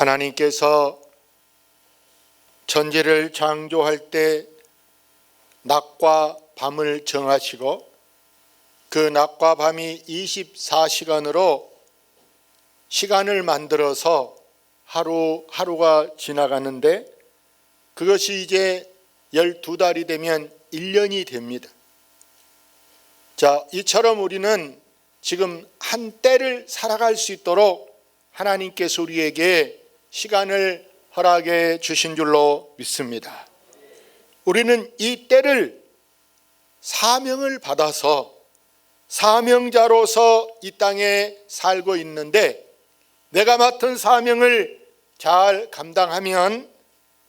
하나님께서 천지를 창조할 때 낮과 밤을 정하시고 그 낮과 밤이 24시간으로 시간을 만들어서 하루하루가 지나가는데 그것이 이제 12달이 되면 1년이 됩니다. 자, 이처럼 우리는 지금 한 때를 살아갈 수 있도록 하나님께서 우리에게 시간을 허락해 주신 줄로 믿습니다. 우리는 이 때를 사명을 받아서 사명자로서 이 땅에 살고 있는데 내가 맡은 사명을 잘 감당하면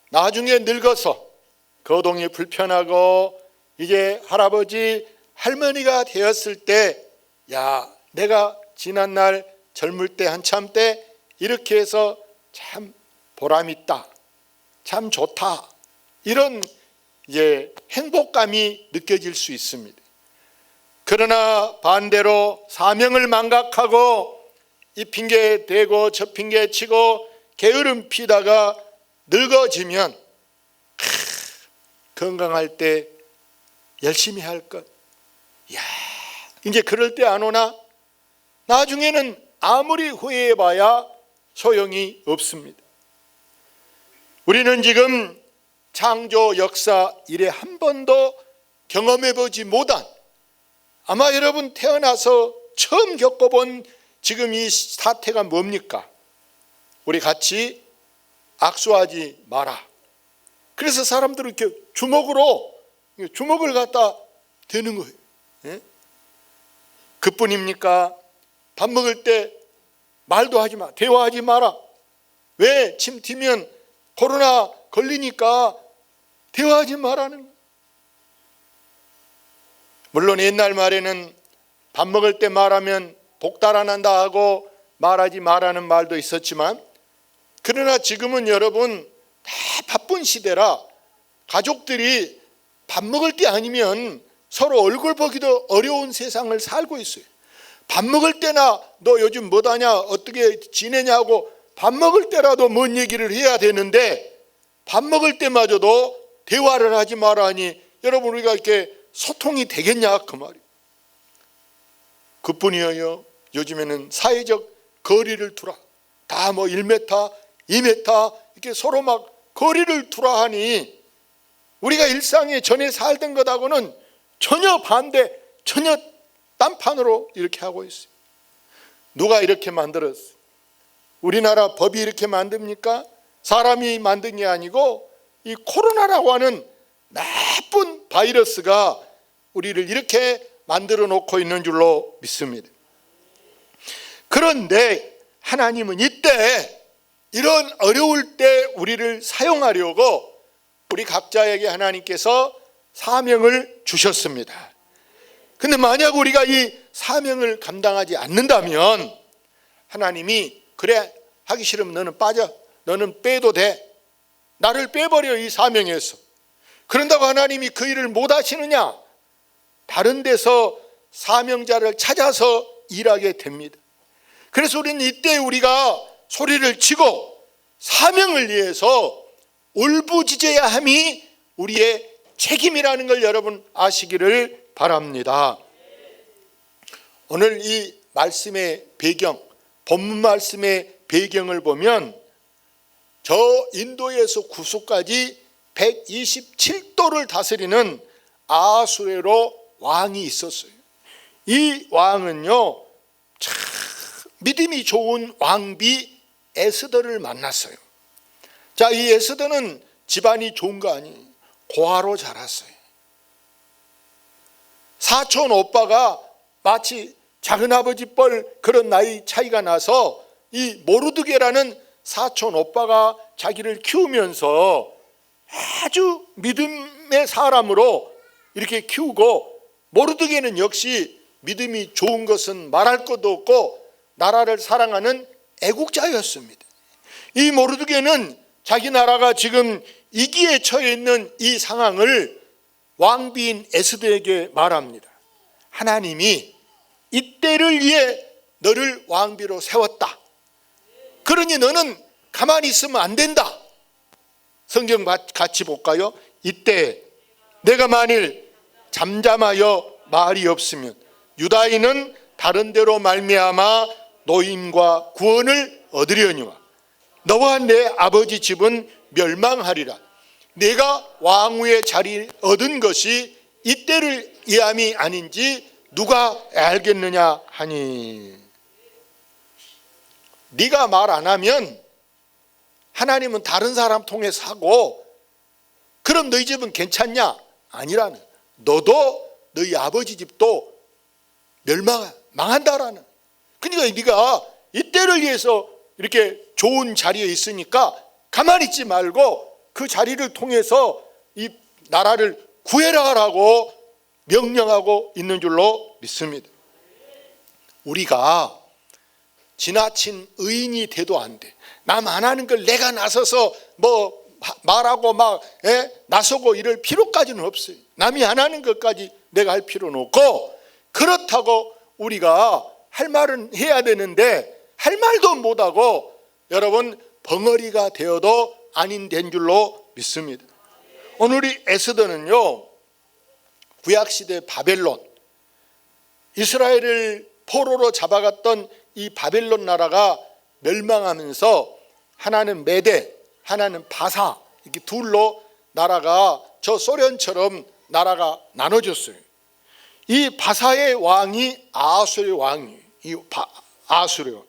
나중에 늙어서 거동이 불편하고 이제 할아버지 할머니가 되었을 때 야, 내가 지난날 젊을 때 한참 때 이렇게 해서 참 보람있다, 참 좋다, 이런 이제 행복감이 느껴질 수 있습니다. 그러나 반대로 사명을 망각하고 이 핑계 대고 저 핑계 치고 게으름 피다가 늙어지면 건강할 때 열심히 할 것, 야, 이제 그럴 때 안 오나? 나중에는 아무리 후회해봐야 소용이 없습니다. 우리는 지금 창조 역사 이래 한 번도 경험해보지 못한, 아마 여러분 태어나서 처음 겪어본 지금 이 사태가 뭡니까? 우리 같이 악수하지 마라. 그래서 사람들은 이렇게 주먹을 갖다 대는 거예요. 예? 그뿐입니까? 밥 먹을 때 말도 하지 마, 대화하지 마라. 왜? 침 튀면 코로나 걸리니까 대화하지 말라는 거예요. 물론 옛날 말에는 밥 먹을 때 말하면 복 달아난다 하고 말하지 말라는 말도 있었지만, 그러나 지금은 여러분 다 바쁜 시대라 가족들이 밥 먹을 때 아니면 서로 얼굴 보기도 어려운 세상을 살고 있어요. 밥 먹을 때나 너 요즘 뭐하냐, 어떻게 지내냐고 밥 먹을 때라도 뭔 얘기를 해야 되는데 밥 먹을 때마저도 대화를 하지 말라니 여러분 우리가 이렇게 소통이 되겠냐 그 말이에요. 그뿐이에요. 요즘에는 사회적 거리를 두라, 다 뭐 1m, 2m 이렇게 서로 막 거리를 두라 하니 우리가 일상에 전에 살던 것하고는 전혀 반대, 전혀 딴판으로 이렇게 하고 있어요. 누가 이렇게 만들었어요? 우리나라 법이 이렇게 만듭니까? 사람이 만든 게 아니고 이 코로나라고 하는 나쁜 바이러스가 우리를 이렇게 만들어 놓고 있는 줄로 믿습니다. 그런데 하나님은 이때 이런 어려울 때 우리를 사용하려고 우리 각자에게 하나님께서 사명을 주셨습니다. 근데 만약 우리가 이 사명을 감당하지 않는다면 하나님이 그래 하기 싫으면 너는 빠져, 너는 빼도 돼, 나를 빼버려 이 사명에서. 그런다고 하나님이 그 일을 못 하시느냐? 다른 데서 사명자를 찾아서 일하게 됩니다. 그래서 우리는 이때 우리가 소리를 치고 사명을 위해서 울부짖어야 함이 우리의 책임이라는 걸 여러분 아시기를 바랍니다. 오늘 이 말씀의 배경, 본문 말씀의 배경을 보면 저 인도에서 구수까지 127도를 다스리는 아하수에로 왕이 있었어요. 이 왕은요 참 믿음이 좋은 왕비 에스더를 만났어요. 자, 이 에스더는 집안이 좋은 거 아니에요. 고아로 자랐어요. 사촌 오빠가 마치 작은아버지 뻘 그런 나이 차이가 나서 이 모르드게라는 사촌 오빠가 자기를 키우면서 아주 믿음의 사람으로 이렇게 키우고, 모르드게는 역시 믿음이 좋은 것은 말할 것도 없고 나라를 사랑하는 애국자였습니다. 이 모르드게는 자기 나라가 지금 위기에 처해 있는 이 상황을 왕비인 에스더에게 말합니다. 하나님이 이때를 위해 너를 왕비로 세웠다. 그러니 너는 가만히 있으면 안 된다. 성경 같이 볼까요? 이때 내가 만일 잠잠하여 말이 없으면 유다인은 다른 데로 말미암아 노임과 구원을 얻으려니와 너와 내 아버지 집은 멸망하리라. 내가 왕후의 자리를 얻은 것이 이때를 위함이 아닌지 누가 알겠느냐 하니. 네가 말 안 하면 하나님은 다른 사람 통해서 하고, 그럼 너희 집은 괜찮냐? 아니라는. 너도 너희 아버지 집도 망한다라는. 그러니까 네가 이때를 위해서 이렇게 좋은 자리에 있으니까 가만히 있지 말고 그 자리를 통해서 이 나라를 구해라라고 명령하고 있는 줄로 믿습니다. 우리가 지나친 의인이 돼도 안 돼. 남 안 하는 걸 내가 나서서 뭐 말하고 막 나서고 이럴 필요까지는 없어요. 남이 안 하는 것까지 내가 할 필요는 없고, 그렇다고 우리가 할 말은 해야 되는데 할 말도 못하고 여러분 벙어리가 되어도 아닌 된 줄로 믿습니다. 오늘 이 에스더는요, 구약시대 바벨론, 이스라엘을 포로로 잡아갔던 이 바벨론 나라가 멸망하면서 하나는 메대, 하나는 바사, 이렇게 둘로 나라가 저 소련처럼 나라가 나눠졌어요. 이 바사의 왕이 아수르의 왕이에요. 아수르.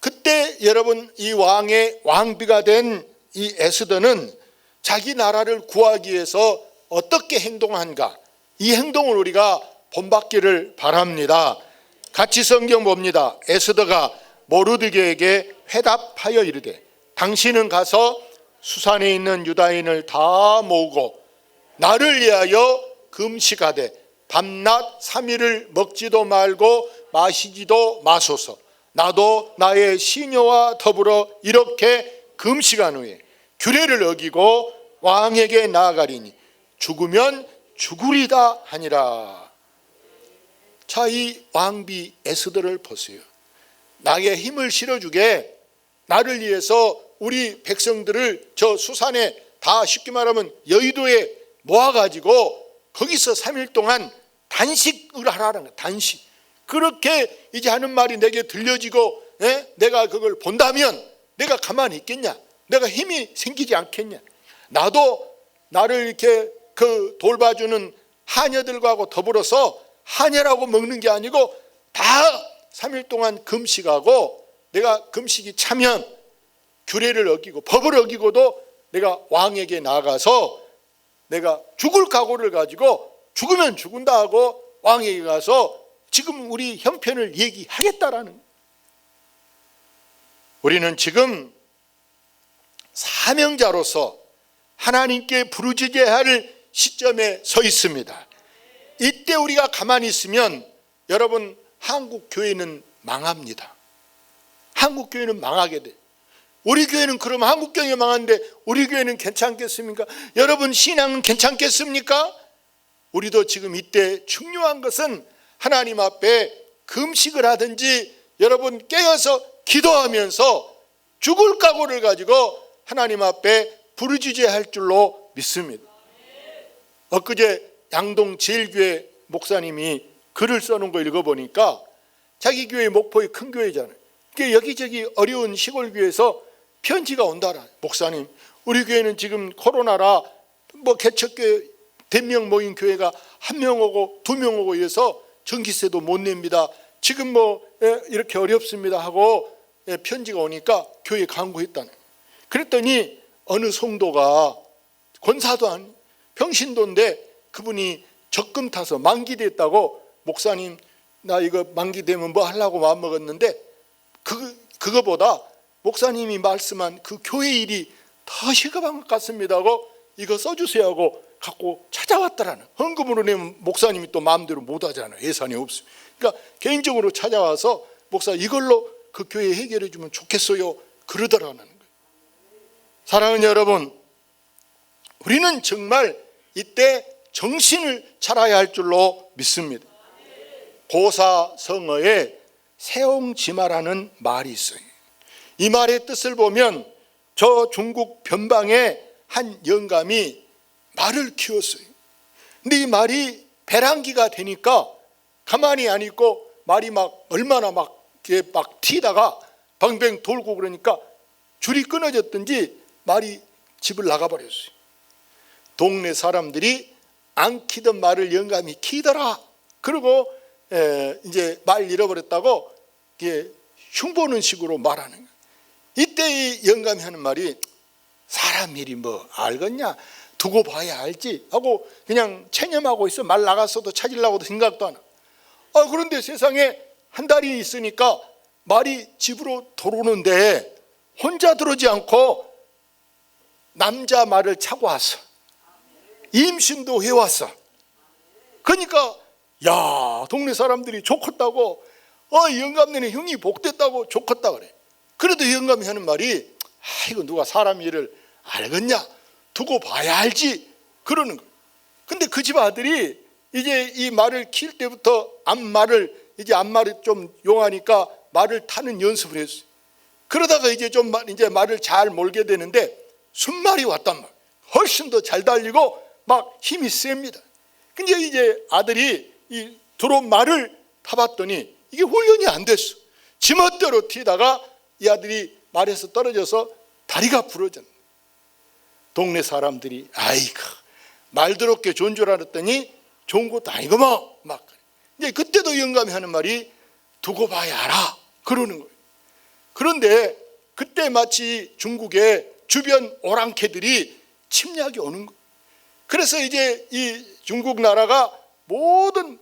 그때 여러분 이 왕의 왕비가 된 이 에스더는 자기 나라를 구하기 위해서 어떻게 행동한가, 이 행동을 우리가 본받기를 바랍니다. 같이 성경 봅니다. 에스더가 모르드게에게 회답하여 이르되 당신은 가서 수산에 있는 유다인을 다 모으고 나를 위하여 금식하되 밤낮 3일을 먹지도 말고 마시지도 마소서. 나도 나의 시녀와 더불어 이렇게 금식한 후에 규례를 어기고 왕에게 나아가리니 죽으면 죽으리다 하니라. 자, 이 왕비 에스더를 보세요. 나에게 힘을 실어주게, 나를 위해서 우리 백성들을 저 수산에 다 쉽게 말하면 여의도에 모아가지고 거기서 3일 동안 단식을 하라는 거야. 단식. 그렇게 이제 하는 말이 내게 들려지고 내가 그걸 본다면 내가 가만히 있겠냐? 내가 힘이 생기지 않겠냐? 나도 나를 이렇게 그 돌봐주는 하녀들과 더불어서 하녀라고 먹는 게 아니고 다 3일 동안 금식하고, 내가 금식이 차면 규례를 어기고 법을 어기고도 내가 왕에게 나가서 내가 죽을 각오를 가지고 죽으면 죽은다 하고 왕에게 가서 지금 우리 형편을 얘기하겠다라는. 우리는 지금 사명자로서 하나님께 부르짖어야 할 시점에 서 있습니다. 이때 우리가 가만히 있으면 여러분 한국 교회는 망합니다. 한국 교회는 망하게 돼. 우리 교회는 그럼 한국 교회 망하는데 우리 교회는 괜찮겠습니까? 여러분 신앙은 괜찮겠습니까? 우리도 지금 이때 중요한 것은 하나님 앞에 금식을 하든지 여러분 깨어서 기도하면서 죽을 각오를 가지고 하나님 앞에 부르짖어야 할 줄로 믿습니다. 엊그제 양동 제일교회 목사님이 글을 써놓은 거 읽어보니까 자기 교회 목포의 큰 교회잖아요. 여기저기 어려운 시골교회에서 편지가 온다라. 목사님, 우리 교회는 지금 코로나라 뭐 개척교회 100명 모인 교회가 1명 오고 2명 오고 이래서 전기세도 못 냅니다. 지금 뭐 이렇게 어렵습니다 하고 편지가 오니까 교회에 간구했다는. 그랬더니 어느 성도가 권사도 아닌 평신도인데 그분이 적금 타서 만기됐다고, 목사님 나 이거 만기되면 뭐 하려고 마음먹었는데 그거보다 목사님이 말씀한 그 교회 일이 더 시급한 것 같습니다 하고 이거 써주세요 하고 갖고 찾아왔더라는. 헌금으로 내면 목사님이 또 마음대로 못 하잖아요. 예산이 없어요. 그러니까 개인적으로 찾아와서 목사 이걸로 그 교회 해결해 주면 좋겠어요 그러더라는 거예요. 사랑하는 여러분, 우리는 정말 이때 정신을 차려야 할 줄로 믿습니다. 고사성어에 세옹지마라는 말이 있어요. 이 말의 뜻을 보면 저 중국 변방의 한 영감이 말을 키웠어요. 근데 이 말이 배란기가 되니까 가만히 안 있고 말이 막 얼마나 막 튀다가 뱅뱅 돌고 그러니까 줄이 끊어졌든지 말이 집을 나가버렸어요. 동네 사람들이 안 키던 말을 영감이 키더라. 그리고 이제 말 잃어버렸다고 흉보는 식으로 말하는 거예요. 이때 이 영감이 하는 말이 사람 일이 뭐 알겠냐, 두고 봐야 알지 하고 그냥 체념하고 있어. 말 나갔어도 찾으려고도 생각도 안 하고. 그런데 세상에 한 달이 있으니까 말이 집으로 들어오는데 혼자 들어오지 않고 남자 말을 차고 왔어. 임신도 해왔어. 그러니까 야, 동네 사람들이 좋겠다고, 영감네는 형이 복됐다고 좋겠다 그래. 그래도 영감이 하는 말이 이거 누가 사람 일을 알겠냐, 두고 봐야 알지 그러는 거예요. 근데 그 집 아들이 이제 이 말을 키울 때부터 앞말을 좀 용하니까 말을 타는 연습을 했어요. 그러다가 이제 좀 이제 말을 잘 몰게 되는데 순말이 왔단 말이에요. 훨씬 더 잘 달리고 막 힘이 셉니다. 근데 이제 아들이 이 들어온 말을 타봤더니 이게 훈련이 안 됐어. 지멋대로 튀다가 이 아들이 말에서 떨어져서 다리가 부러졌네. 동네 사람들이 아이고 말 더럽게 좋은 줄 알았더니 좋은 것도 아니고 막 이제 그때도 영감이 하는 말이 두고 봐야 알아 그러는 거예요. 그런데 그때 마치 중국의 주변 오랑캐들이 침략이 오는 거예요. 그래서 이제 이 중국 나라가 모든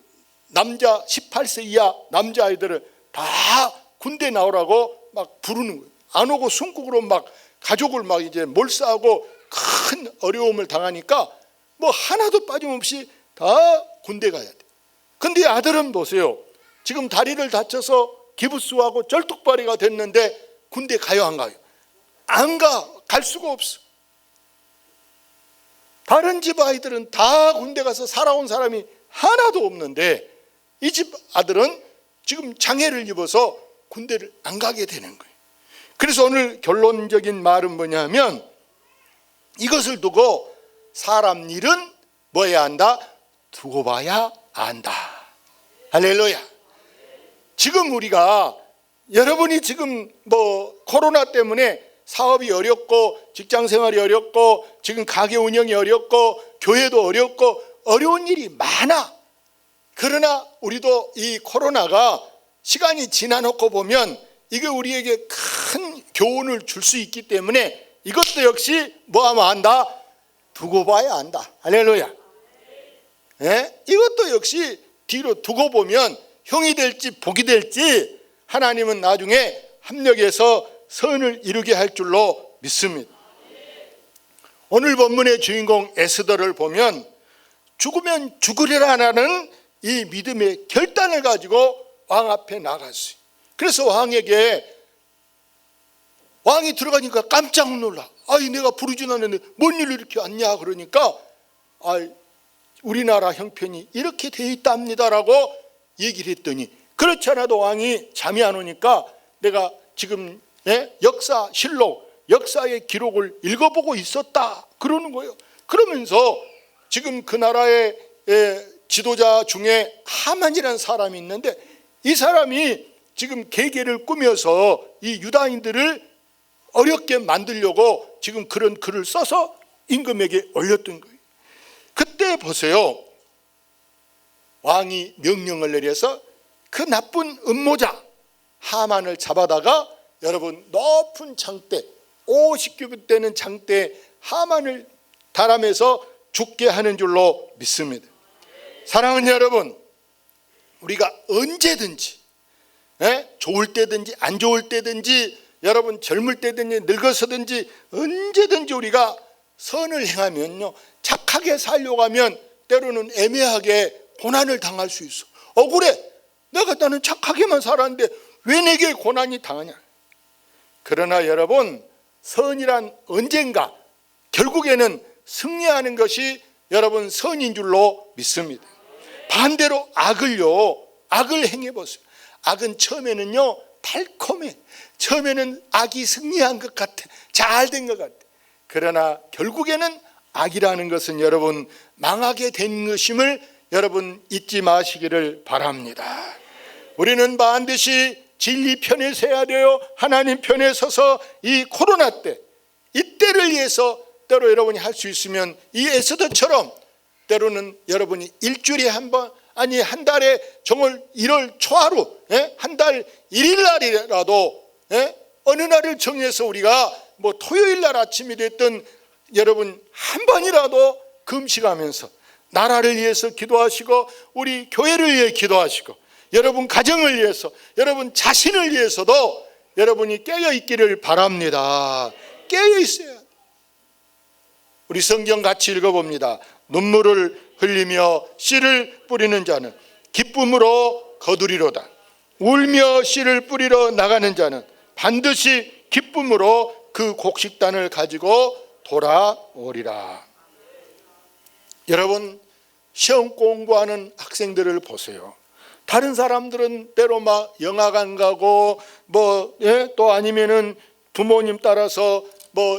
남자 18세 이하 남자아이들을 다 군대 나오라고 막 부르는 거예요. 안 오고 숨국으로 막 가족을 막 이제 몰수하고 큰 어려움을 당하니까 뭐 하나도 빠짐없이 다 군대 가야 돼. 근데 아들은 보세요. 지금 다리를 다쳐서 기부스하고 절뚝발이가 됐는데 군대 가요 안 가요? 안 가. 갈 수가 없어. 다른 집 아이들은 다 군대 가서 살아온 사람이 하나도 없는데 이 집 아들은 지금 장애를 입어서 군대를 안 가게 되는 거예요. 그래서 오늘 결론적인 말은 뭐냐면 이것을 두고 사람 일은 뭐 해야 한다? 두고 봐야 안다. 할렐루야. 지금 우리가 여러분이 지금 뭐 코로나 때문에 사업이 어렵고 직장 생활이 어렵고 지금 가게 운영이 어렵고 교회도 어렵고 어려운 일이 많아. 그러나 우리도 이 코로나가 시간이 지나놓고 보면 이게 우리에게 큰 교훈을 줄 수 있기 때문에 이것도 역시 뭐 하면 안다? 두고 봐야 안다. 할렐루야. 예? 이것도 역시 뒤로 두고 보면 형이 될지 복이 될지 하나님은 나중에 합력해서 선을 이루게 할 줄로 믿습니다. 오늘 본문의 주인공 에스더를 보면 죽으면 죽으리라는 이 믿음의 결단을 가지고 왕 앞에 나갔어요. 그래서 왕에게 왕이 들어가니까 깜짝 놀라. 내가 부르진 않았는데 뭔 일로 이렇게 왔냐 그러니까 우리나라 형편이 이렇게 돼 있답니다라고 얘기를 했더니 그렇지 않아도 왕이 잠이 안 오니까 내가 지금 역사실록 역사의 기록을 읽어보고 있었다 그러는 거예요. 그러면서 지금 그 나라의 지도자 중에 하만이라는 사람이 있는데 이 사람이 지금 계계를 꾸며서 이 유다인들을 어렵게 만들려고 지금 그런 글을 써서 임금에게 올렸던 거예요. 그때 보세요. 왕이 명령을 내려서 그 나쁜 음모자 하만을 잡아다가 여러분 높은 장대 50규빗 되는 장대에 하만을 달아매서 죽게 하는 줄로 믿습니다. 사랑하는 여러분, 우리가 언제든지 좋을 때든지 안 좋을 때든지 여러분 젊을 때든지 늙어서든지 언제든지 우리가 선을 행하면요 착하게 살려고 하면 때로는 애매하게 고난을 당할 수 있어. 억울해. 나는 착하게만 살았는데 왜 내게 고난이 당하냐. 그러나 여러분 선이란 언젠가 결국에는 승리하는 것이 여러분 선인 줄로 믿습니다. 반대로 악을 행해보세요. 악은 처음에는요 달콤해. 처음에는 악이 승리한 것 같아. 잘 된 것 같아. 그러나 결국에는 악이라는 것은 여러분 망하게 된 것임을 여러분 잊지 마시기를 바랍니다. 우리는 반드시 진리 편에 서야 돼요. 하나님 편에 서서 이 코로나 때, 이때를 위해서 때로 여러분이 할 수 있으면 이 에스더처럼 때로는 여러분이 일주일에 한 번, 아니 한 달에 정말 1월 초하루, 한 달 1일 날이라도 어느 날을 정해서 우리가 뭐 토요일 날 아침이 됐든 여러분 한 번이라도 금식하면서 나라를 위해서 기도하시고 우리 교회를 위해 기도하시고 여러분 가정을 위해서 여러분 자신을 위해서도 여러분이 깨어 있기를 바랍니다. 깨어 있어야. 우리 성경 같이 읽어봅니다. 눈물을 흘리며 씨를 뿌리는 자는 기쁨으로 거두리로다. 울며 씨를 뿌리러 나가는 자는 반드시 기쁨으로 그 곡식단을 가지고 돌아오리라. 여러분 시험 공부하는 학생들을 보세요. 다른 사람들은 때로 막 영화관 가고 또 아니면은 부모님 따라서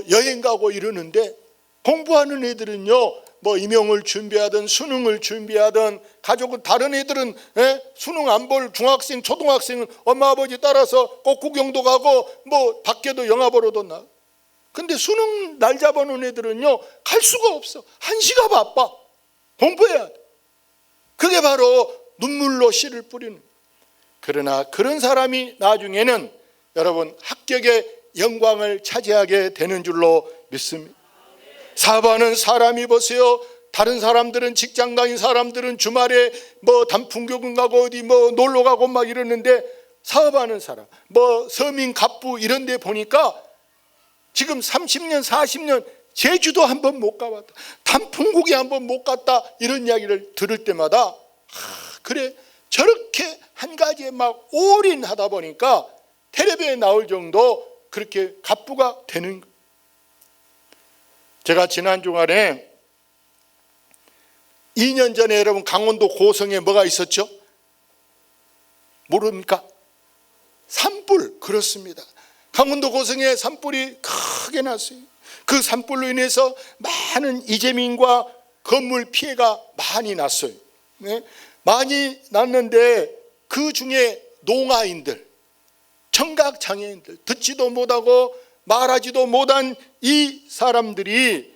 여행 가고 이러는데 공부하는 애들은요 임용을 준비하든 수능을 준비하든 가족은 다른 애들은 수능 안 볼 중학생 초등학생은 엄마 아버지 따라서 꼭 구경도 가고 밖에도 영화 보러도 나. 근데 수능 날 잡아놓은 애들은요 갈 수가 없어. 한시가 바빠. 공부해야 돼. 그게 바로 눈물로 씨를 뿌리는. 그러나 그런 사람이 나중에는 여러분 합격의 영광을 차지하게 되는 줄로 믿습니다. 사업하는 사람이 보세요. 다른 사람들은 직장 다닌 사람들은 주말에 단풍교금 가고 어디 놀러 가고 막 이러는데 사업하는 사람 서민 갑부 이런 데 보니까 지금 30년 40년 제주도 한번 못 가봤다, 단풍국에 한번 못 갔다, 이런 이야기를 들을 때마다 그래 저렇게 한 가지에 막 올인하다 보니까 텔레비에 나올 정도 그렇게 갑부가 되는 거예요. 제가 지난 주간에 2년 전에 여러분 강원도 고성에 뭐가 있었죠? 모릅니까? 산불. 그렇습니다. 강원도 고성에 산불이 크게 났어요. 그 산불로 인해서 많은 이재민과 건물 피해가 많이 났어요. 많이 났는데 그 중에 농아인들, 청각장애인들, 듣지도 못하고 말하지도 못한 이 사람들이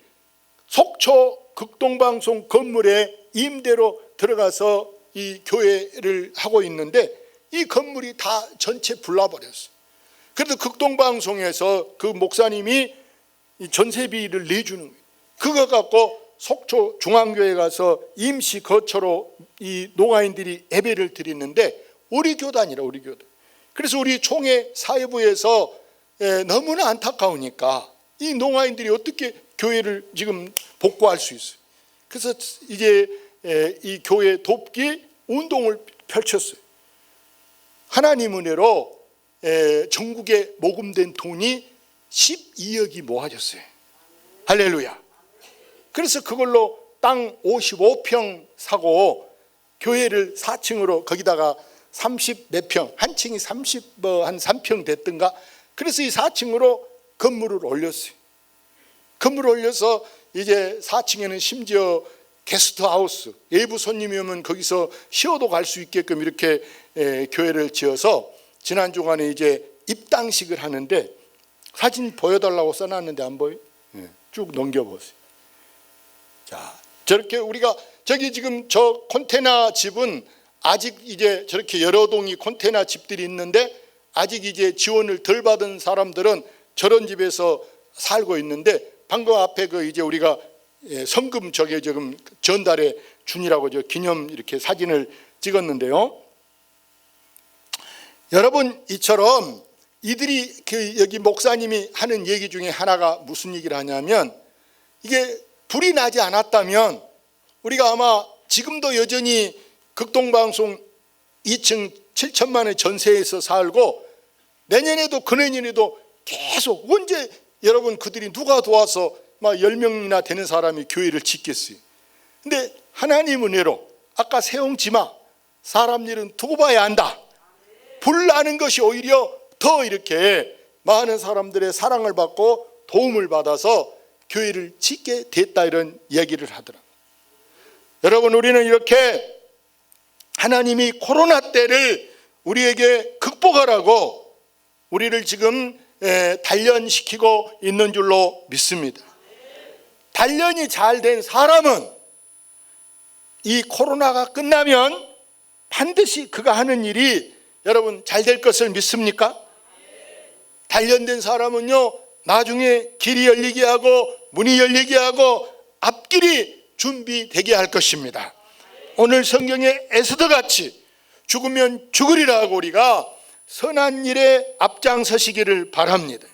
속초 극동방송 건물에 임대로 들어가서 이 교회를 하고 있는데 이 건물이 다 전체 불나버렸어요. 그래도 극동방송에서 그 목사님이 이 전세비를 내주는 거예요. 그거 갖고 속초 중앙교회 가서 임시 거처로 이 농아인들이 예배를 드리는데 우리 교단이라 우리 교단. 그래서 우리 총회 사회부에서 너무나 안타까우니까 이 농아인들이 어떻게 교회를 지금 복구할 수 있어요. 그래서 이제 이 교회 돕기 운동을 펼쳤어요. 하나님 은혜로 전국에 모금된 돈이 12억이 모아졌어요. 할렐루야. 그래서 그걸로 땅 55평 사고 교회를 4층으로 거기다가 30 몇 평, 한 층이 한 3평 됐던가. 그래서 이 4층으로 건물을 올렸어요. 건물을 올려서 이제 4층에는 심지어 게스트하우스, 외부 손님이 오면 거기서 쉬어도 갈 수 있게끔 이렇게 교회를 지어서 지난 주간에 이제 입당식을 하는데 사진 보여달라고 써놨는데 안 보여요? 쭉 넘겨보세요. 자, 저렇게 우리가 저기 지금 저 컨테이너 집은 아직 이제 저렇게 여러 동이 컨테이너 집들이 있는데 아직 이제 지원을 덜 받은 사람들은 저런 집에서 살고 있는데 방금 앞에 그 이제 우리가 성금 저게 지금 전달해 준이라고 저 기념 이렇게 사진을 찍었는데요. 여러분 이처럼 이들이 그 여기 목사님이 하는 얘기 중에 하나가 무슨 얘기를 하냐면 이게 불이 나지 않았다면 우리가 아마 지금도 여전히 극동방송 2층 7천만 원의 전세에서 살고 내년에도 그내년에도 계속 언제 여러분 그들이 누가 도와서 막 10명이나 되는 사람이 교회를 짓겠어요. 근데 하나님 은혜로 아까 세웅지마 사람 일은 두고 봐야 한다. 불 나는 것이 오히려 더 이렇게 많은 사람들의 사랑을 받고 도움을 받아서 교회를 짓게 됐다, 이런 얘기를 하더라고요. 여러분, 우리는 이렇게 하나님이 코로나 때를 우리에게 극복하라고 우리를 지금 단련시키고 있는 줄로 믿습니다. 단련이 잘 된 사람은 이 코로나가 끝나면 반드시 그가 하는 일이 여러분 잘 될 것을 믿습니까? 단련된 사람은요, 나중에 길이 열리게 하고 문이 열리게 하고 앞길이 준비되게 할 것입니다. 오늘 성경의 에스더 같이 죽으면 죽으리라고 우리가 선한 일에 앞장서시기를 바랍니다.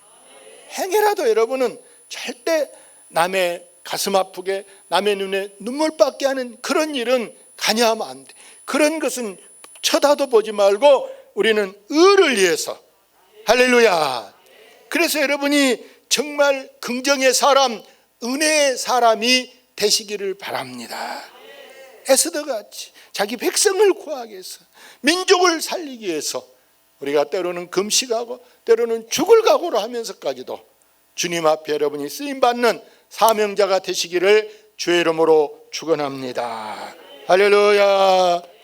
행여라도 여러분은 절대 남의 가슴 아프게, 남의 눈에 눈물 받게 하는 그런 일은 관여하면 안 돼. 그런 것은 쳐다도 보지 말고 우리는 의를 위해서, 할렐루야. 그래서 여러분이 정말 긍정의 사람, 은혜의 사람이 되시기를 바랍니다. 에스더같이 자기 백성을 구하기 위해서, 민족을 살리기 위해서 우리가 때로는 금식하고 때로는 죽을 각오로 하면서까지도 주님 앞에 여러분이 쓰임받는 사명자가 되시기를 주의 이름으로 축원합니다. 할렐루야.